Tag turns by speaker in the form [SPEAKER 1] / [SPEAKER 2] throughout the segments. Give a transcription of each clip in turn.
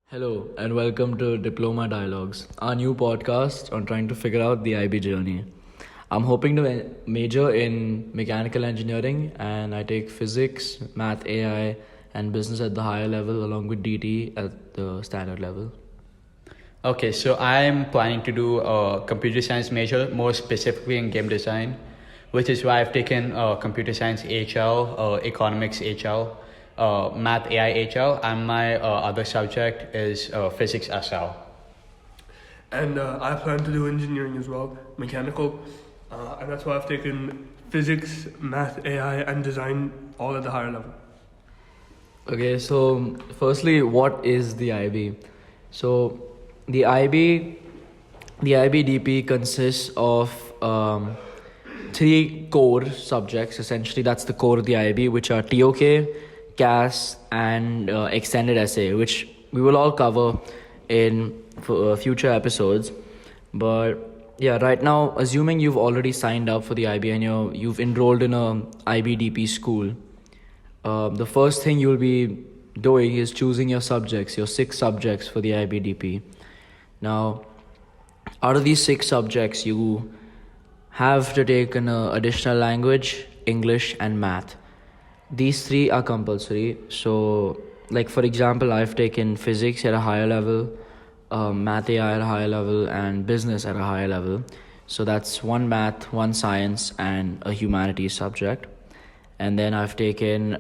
[SPEAKER 1] Hello and welcome to Diploma Dialogues, our new podcast on trying to figure out the IB journey. I'm hoping to major in mechanical engineering and I take physics, math, AI, and business at the higher level along with DT at the standard level.
[SPEAKER 2] Okay, so I'm planning to do a computer science major, more specifically in game design, which is why I've taken computer science HL, economics HL, math AI HL, and my other subject is physics SL.
[SPEAKER 3] And I plan to do engineering as well, mechanical, and that's why I've taken physics, math, AI, and design all at the higher level.
[SPEAKER 1] Okay, so firstly, what is the IB? So the IBDP consists of three core subjects. Essentially, that's the core of the IB, which are TOK, CAS, and extended essay, which we will all cover in future episodes. But yeah, right now, assuming you've already signed up for the IB and you've enrolled in a IBDP school, the first thing you'll be doing is choosing your subjects, your 6 subjects for the IBDP. Now, out of these 6 subjects, you have to take an additional language, English, and math. These 3 are compulsory. So, like for example, I've taken physics at a higher level, math AI at a higher level, and business at a higher level. So that's 1 math, 1 science, and a humanities subject. And then I've taken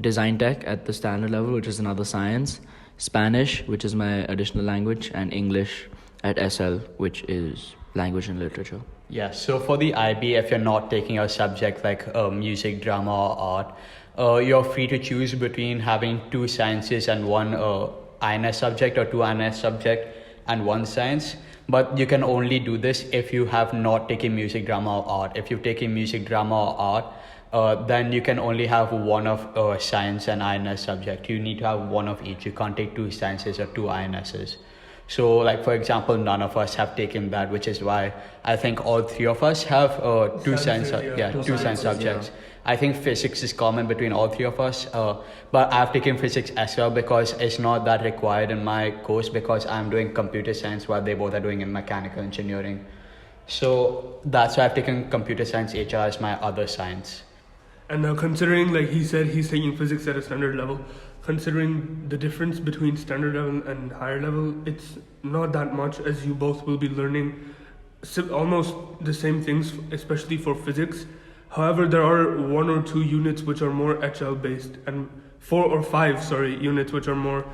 [SPEAKER 1] design tech at the standard level, which is another science, Spanish, which is my additional language, and English at SL, which is language and literature.
[SPEAKER 2] Yeah, so for the IB, if you're not taking a subject like music, drama, or art, you're free to choose between having 2 sciences and 1 INS subject, or 2 INS subject and 1 science. But you can only do this if you have not taken music, drama, or art. If you've taken music, drama, or art, then you can only have 1 of science and INS subject. You need to have 1 of each. You can't take 2 sciences or 2 INSs. So, like for example, none of us have taken that, which is why I think all 3 of us have 2 science, two science subjects. Yeah. I think physics is common between all 3 of us, but I've taken physics as well because it's not that required in my course because I'm doing computer science while they both are doing in mechanical engineering. So that's why I've taken computer science HR as my other science.
[SPEAKER 3] And now, considering, like he said, he's taking physics at a standard level, considering the difference between standard level and higher level, it's not that much, as you both will be learning almost the same things, especially for physics. However, there are 1 or 2 units which are more HL based, and 4 or 5 units which are more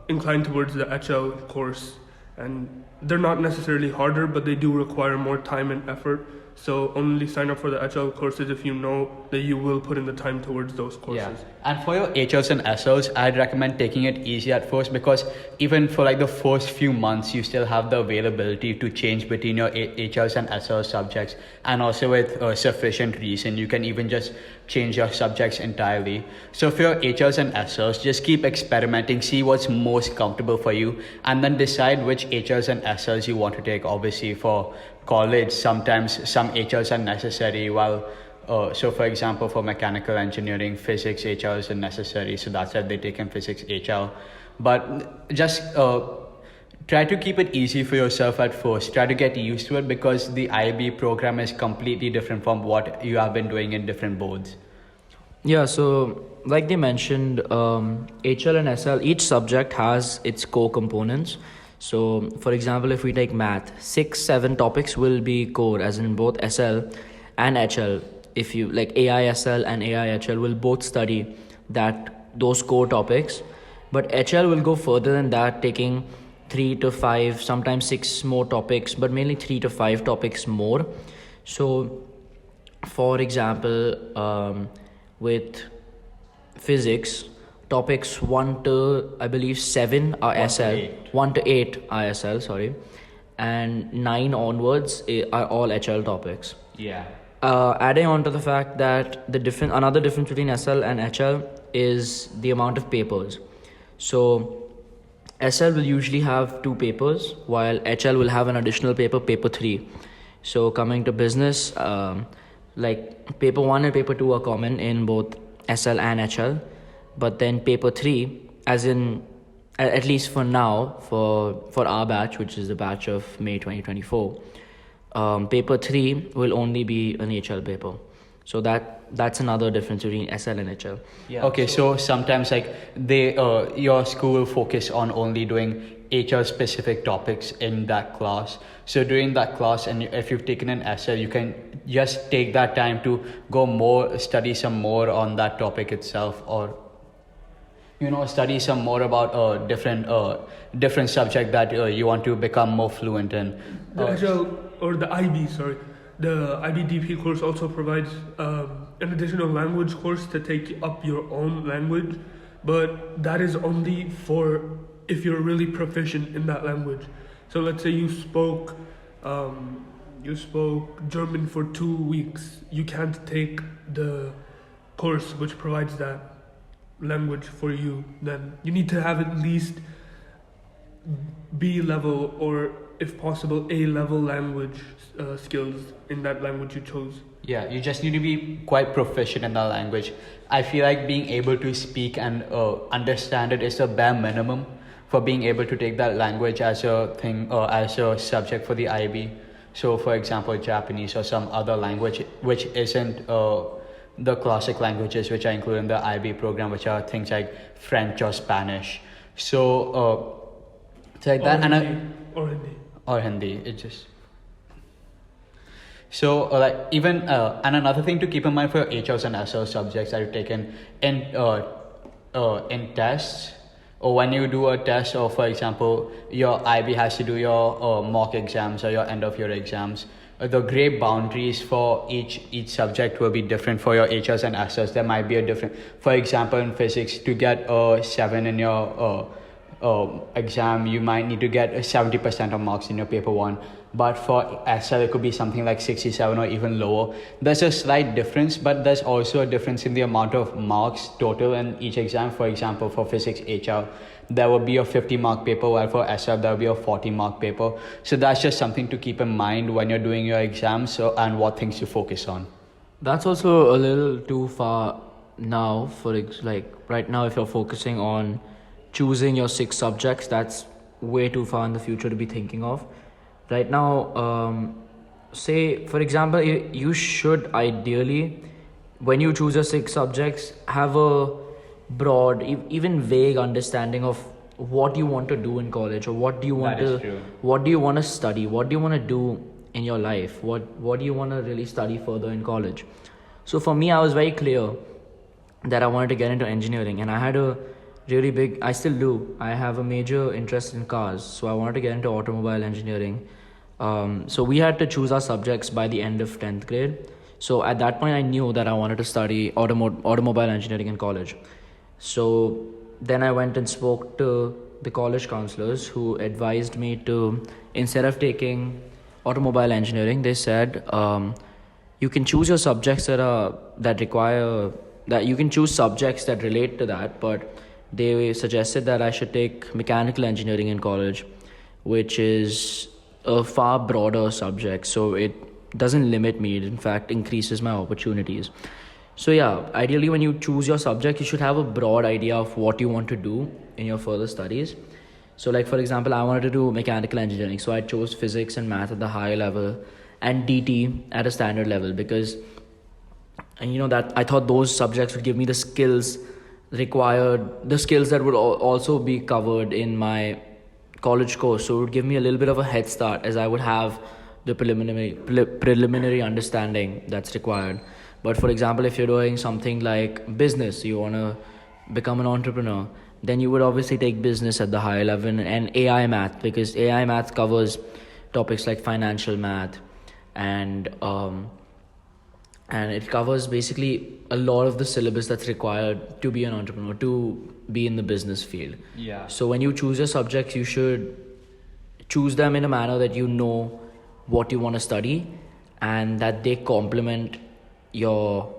[SPEAKER 3] inclined towards the HL course. And they're not necessarily harder, but they do require more time and effort. So only sign up for the HL courses if you know that you will put in the time towards those courses.
[SPEAKER 2] Yeah. And for your HLs and SLs, I'd recommend taking it easy at first because even for like the first few months, you still have the availability to change between your HLs and SL subjects. And also with sufficient reason, you can even just change your subjects entirely. So for your HLs and SLs, just keep experimenting, see what's most comfortable for you, and then decide which HLs and SLs you want to take. Obviously, for college, sometimes some HLs are necessary, while so for example, for mechanical engineering, physics HLs are necessary, so that's why they take in physics HL. But just try to keep it easy for yourself at first. Try to get used to it because the IB program is completely different from what you have been doing in different boards.
[SPEAKER 1] Yeah, so like they mentioned, HL and SL, each subject has its core components. So, for example, if we take math, 6, 7 topics will be core, as in both SL and HL. If you like AISL and AIHL will both study those core topics, but HL will go further than that, taking 3 to 5, sometimes 6 more topics, but mainly 3 to 5 topics more. So, for example, with physics, topics 1 to I believe 7 are 1 to 8 are SL, sorry, and 9 onwards are all HL topics.
[SPEAKER 2] Yeah.
[SPEAKER 1] Adding on to the fact that another difference between SL and HL is the amount of papers. So SL will usually have 2 papers, while HL will have an additional paper 3. So coming to business, like paper 1 and paper 2 are common in both SL and HL. But then paper 3, as in at least for now, for our batch, which is the batch of May 2024, paper 3 will only be an HL paper. So that's another difference between SL and HL.
[SPEAKER 2] Yeah. Okay, so sometimes like your school will focus on only doing HR specific topics in that class. So during that class, and if you've taken an SL, you can just take that time to study some more on that topic itself, or study some more about different subject that you want to become more fluent in.
[SPEAKER 3] The HL or the IB, sorry. The IBDP course also provides an additional language course to take up your own language, but that is only for if you're really proficient in that language. So let's say you spoke German for 2 weeks. You can't take the course which provides that language for you. Then you need to have at least B level, or if possible A level language skills in that language you chose.
[SPEAKER 2] Yeah, you just need to be quite proficient in that language. I feel like being able to speak and understand it is the bare minimum for being able to take that language as a thing, as a subject for the IB. So for example, Japanese or some other language which isn't the classic languages which are included in the IB program, which are things like French or Spanish. So it's like that. Or Hindi. It just. So and another thing to keep in mind for HLs and SL subjects that you've taken in tests, or when you do a test, or for example your IB has to do your mock exams or your end of year exams, the grade boundaries for each subject will be different for your HLs and SLs. There might be a different, for example in physics, to get a 7 in your exam, you might need to get 70% of marks in your paper 1, but for SL it could be something like 67 or even lower. There's a slight difference, but there's also a difference in the amount of marks total in each exam. For example, for physics HL, there will be a 50 mark paper, while for SL there will be a 40 mark paper. So that's just something to keep in mind when you're doing your exams, and what things to focus on.
[SPEAKER 1] That's also a little too far now. Right now, if you're focusing on choosing your 6 subjects, that's way too far in the future to be thinking of. Right now, say for example, you should ideally, when you choose your 6 subjects, have a broad, even vague understanding of what you want to do in college, or what do you want to study, what do you want to do in your life, what do you want to really study further in college. So for me, I was very clear that I wanted to get into engineering, and I had a really big, I still do, I have a major interest in cars, so I wanted to get into automobile engineering. So we had to choose our subjects by the end of 10th grade. So at that point I knew that I wanted to study automobile engineering in college. So then I went and spoke to the college counselors, who advised me to, instead of taking automobile engineering, they said you can choose your subjects you can choose subjects that relate to that, but they suggested that I should take mechanical engineering in college, which is a far broader subject. So it doesn't limit me. It in fact increases my opportunities. So yeah, ideally when you choose your subject, you should have a broad idea of what you want to do in your further studies. So like for example, I wanted to do mechanical engineering. So I chose physics and math at the higher level and DT at a standard level, because that I thought those subjects would give me the skills required, the skills that would also be covered in my college course. So it would give me a little bit of a head start, as I would have the preliminary understanding that's required. But for example, if you're doing something like business, you want to become an entrepreneur, then you would obviously take business at the higher level, and AI math, because AI math covers topics like financial math, and it covers basically a lot of the syllabus that's required to be an entrepreneur, to be in the business field.
[SPEAKER 2] Yeah.
[SPEAKER 1] So when you choose your subjects, you should choose them in a manner that you know what you want to study, and that they complement your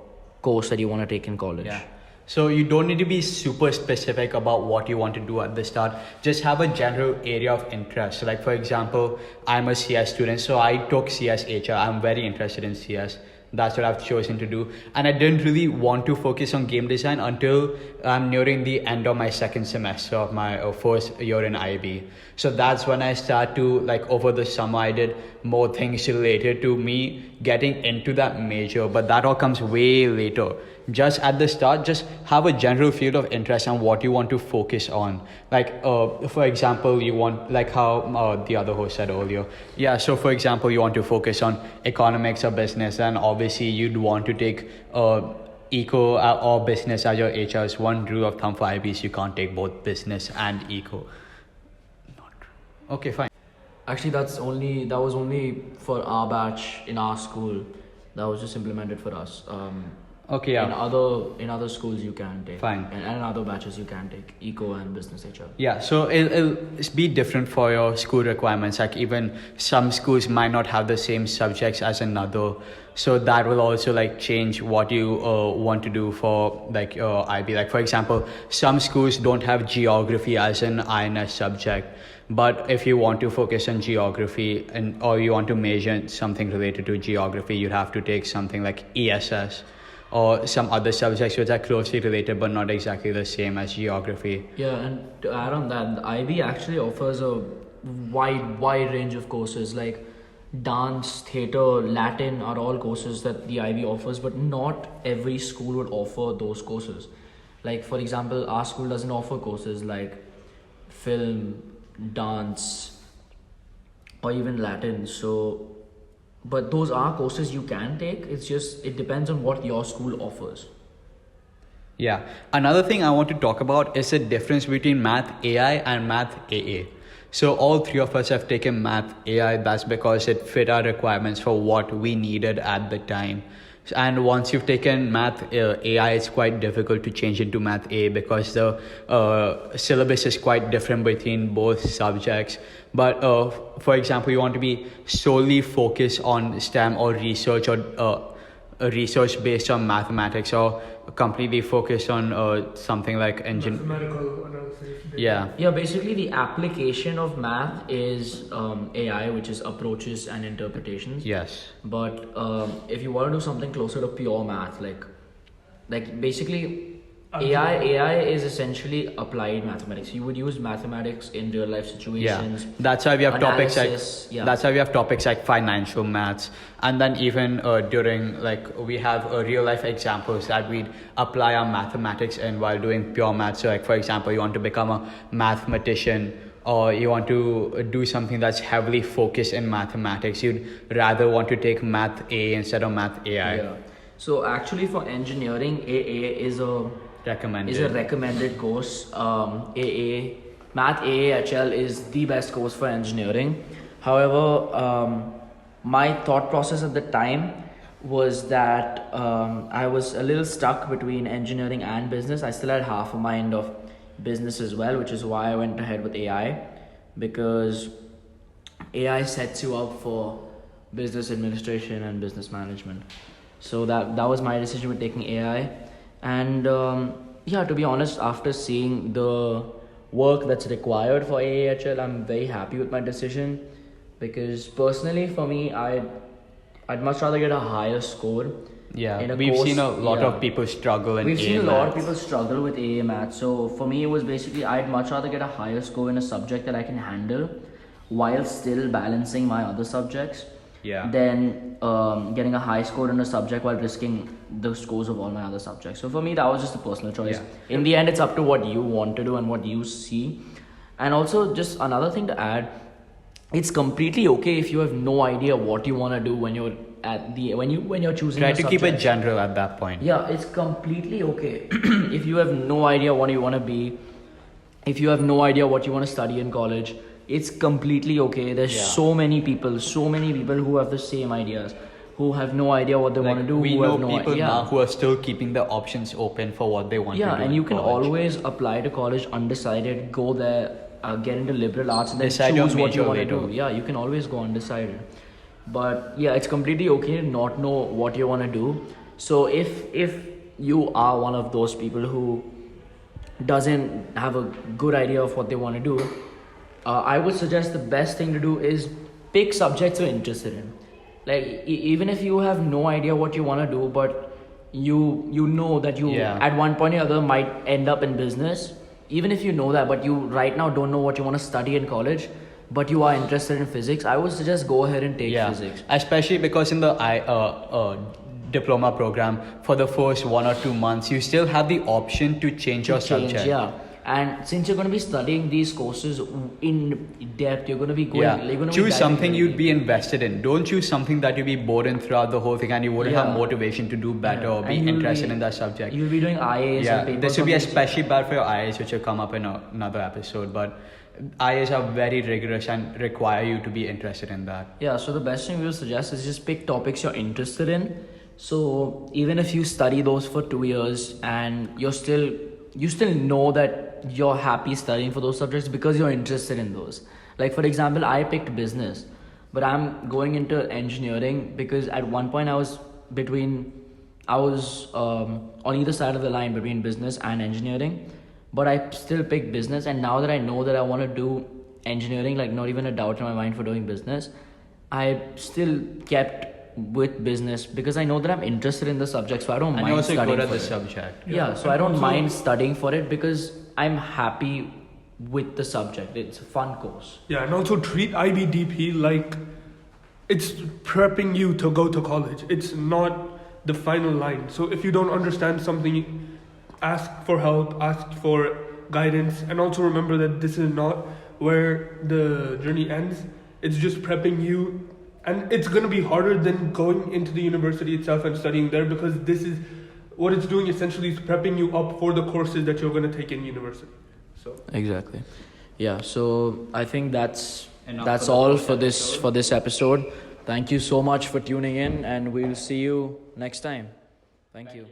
[SPEAKER 1] course that you want to take in college.
[SPEAKER 2] Yeah. So you don't need to be super specific about what you want to do at the start. Just have a general area of interest. So like for example, I'm a CS student, so I took CS HR. I'm very interested in CS. that's what I've chosen to do. And I didn't really want to focus on game design until I'm nearing the end of my second semester of my first year in IB. So that's when I start to, like, over the summer I did more things related to me getting into that major, but that all comes way later. Just at the start, just have a general field of interest on what you want to focus on. Like, for example, you want, like how the other host said earlier. Yeah, so for example, you want to focus on economics or business, and obviously you'd want to take eco or business as your HRs. One rule of thumb for IBs, you can't take both business and eco. Not true. Okay, fine.
[SPEAKER 1] Actually, that was only for our batch in our school. That was just implemented for us.
[SPEAKER 2] Okay, yeah.
[SPEAKER 1] In other schools you can take.
[SPEAKER 2] Fine.
[SPEAKER 1] And in other batches you can take eco and business HR.
[SPEAKER 2] Yeah, so it'll be different for your school requirements. Like, even some schools might not have the same subjects as another. So that will also, like, change what you want to do for, like, IB. Like, for example, some schools don't have geography as an INS subject. But if you want to focus on geography or you want to major in something related to geography, you'd have to take something like ESS or some other subjects which are closely related but not exactly the same as geography.
[SPEAKER 1] Yeah, and to add on that, the IB actually offers a wide range of courses, like dance, theatre, Latin are all courses that the IB offers, but not every school would offer those courses. Like, for example, our school doesn't offer courses like film, dance, or even Latin. So, but those are courses you can take. It's just, it depends on what your school offers.
[SPEAKER 2] Yeah. Another thing I want to talk about is the difference between Math AI and Math AA. So all three of us have taken Math AI. That's because it fit our requirements for what we needed at the time. And once you've taken Math AI, it's quite difficult to change into Math A because the syllabus is quite different between both subjects. But for example, you want to be solely focused on STEM or research, or research based on mathematics, or completely focused on something like
[SPEAKER 3] mathematical analysis.
[SPEAKER 2] Yeah,
[SPEAKER 1] basically the application of math is AI, which is approaches and interpretations.
[SPEAKER 2] Yes.
[SPEAKER 1] But if you want to do something closer to pure math, like basically AI is essentially applied mathematics. You would use mathematics in real life situations.
[SPEAKER 2] Yeah, that's why we have
[SPEAKER 1] analysis,
[SPEAKER 2] That's why we have topics like financial maths, and then even during, like, we have real life examples that we'd apply our mathematics in while doing pure maths. So, like, for example, you want to become a mathematician, or you want to do something that's heavily focused in mathematics, you'd rather want to take Math A instead of Math AI.
[SPEAKER 1] Yeah. So actually, for engineering, AA is a recommended course. Math AAHL is the best course for engineering. However, my thought process at the time was that I was a little stuck between engineering and business. I still had half a mind of business as well, which is why I went ahead with AI, because AI sets you up for business administration and business management. So that was my decision with taking AI. And to be honest, after seeing the work that's required for AAHL, I'm very happy with my decision, because personally for me, I'd much rather get a higher score.
[SPEAKER 2] Yeah, we've seen a lot of people struggle in AA
[SPEAKER 1] We've seen a lot of people struggle with AA math. So for me, it was basically, I'd much rather get a higher score in a subject that I can handle while still balancing my other subjects.
[SPEAKER 2] Yeah.
[SPEAKER 1] Than getting a high score in a subject while risking the scores of all my other subjects. So for me, that was just a personal choice.
[SPEAKER 2] Yeah.
[SPEAKER 1] In the end, it's up to what you want to do and what you see. And also, just another thing to add, it's completely okay if you have no idea what you want to do when you're when you're choosing.
[SPEAKER 2] Try
[SPEAKER 1] a
[SPEAKER 2] to
[SPEAKER 1] subject.
[SPEAKER 2] keep it general at that point.
[SPEAKER 1] Yeah, it's completely okay if you have no idea what you want to be, if you have no idea what you want to study in college. It's completely okay. There's so many people who have the same ideas, who have no idea what they want to do.
[SPEAKER 2] We know people now who are still keeping the options open for what they want to do.
[SPEAKER 1] Yeah, and you can always apply to college undecided, go there, get into liberal arts, and then choose what you want to do. Yeah, you can always go undecided. But yeah, it's completely okay to not know what you want to do. So if you are one of those people who doesn't have a good idea of what they want to do, I would suggest the best thing to do is pick subjects you're interested in. like even if you have no idea what you want to do, but you know that you
[SPEAKER 2] Yeah.
[SPEAKER 1] at one point or other might end up in business. Even if you know that, but you right now don't know what you want to study in college, but you are interested in physics, I would suggest go ahead and take physics.
[SPEAKER 2] Especially because in the diploma program, for the first 1 or 2 months, you still have the option to change your subject.
[SPEAKER 1] Yeah. And since you're going to be studying these courses in depth, you're going to be going.
[SPEAKER 2] Yeah.
[SPEAKER 1] You're going to
[SPEAKER 2] Choose
[SPEAKER 1] be diving
[SPEAKER 2] something
[SPEAKER 1] very
[SPEAKER 2] you'd
[SPEAKER 1] deep.
[SPEAKER 2] be invested in. Don't choose something that you'd be bored in throughout the whole thing and you wouldn't have
[SPEAKER 1] Yeah.
[SPEAKER 2] motivation to do better or be
[SPEAKER 1] And you'll
[SPEAKER 2] interested
[SPEAKER 1] be-
[SPEAKER 2] in that subject.
[SPEAKER 1] You'll be doing IAs.
[SPEAKER 2] Yeah,
[SPEAKER 1] and papers
[SPEAKER 2] this would be
[SPEAKER 1] on these.
[SPEAKER 2] especially bad for your IAs, which will come up in another episode. But IAs are very rigorous and require you to be interested in that.
[SPEAKER 1] Yeah, so the best thing we would suggest is just pick topics you're interested in. So even if you study those for 2 years and you still know that you're happy studying for those subjects because you're interested in those. Like for example, I picked business, but I'm going into engineering because at one point I was on either side of the line between business and engineering, but I still picked business. And now that I know that I want to do engineering, like not even a doubt in my mind for doing business, I still kept with business because I know that I'm interested in the subject, so I don't
[SPEAKER 2] And
[SPEAKER 1] mind
[SPEAKER 2] you're also
[SPEAKER 1] studying
[SPEAKER 2] good at
[SPEAKER 1] for
[SPEAKER 2] the
[SPEAKER 1] it.
[SPEAKER 2] subject.
[SPEAKER 1] Yeah, so I
[SPEAKER 3] And
[SPEAKER 1] don't
[SPEAKER 3] also-
[SPEAKER 1] mind studying for it because I'm happy with the subject. It's a fun course.
[SPEAKER 3] Yeah, and also treat IBDP like it's prepping you to go to college. It's not the final line. So if you don't understand something, ask for help, ask for guidance, and also remember that this is not where the journey ends. It's just prepping you, and it's going to be harder than going into the university itself and studying there, because this is what it's doing essentially is prepping you up for the courses that you're going to take in university. So
[SPEAKER 1] Exactly. Yeah, so I think that's
[SPEAKER 2] Enough
[SPEAKER 1] that's
[SPEAKER 2] for the
[SPEAKER 1] all
[SPEAKER 2] first
[SPEAKER 1] for this
[SPEAKER 2] episode.
[SPEAKER 1] for this episode. Thank you so much for tuning in, and we'll see you next time. Thank you.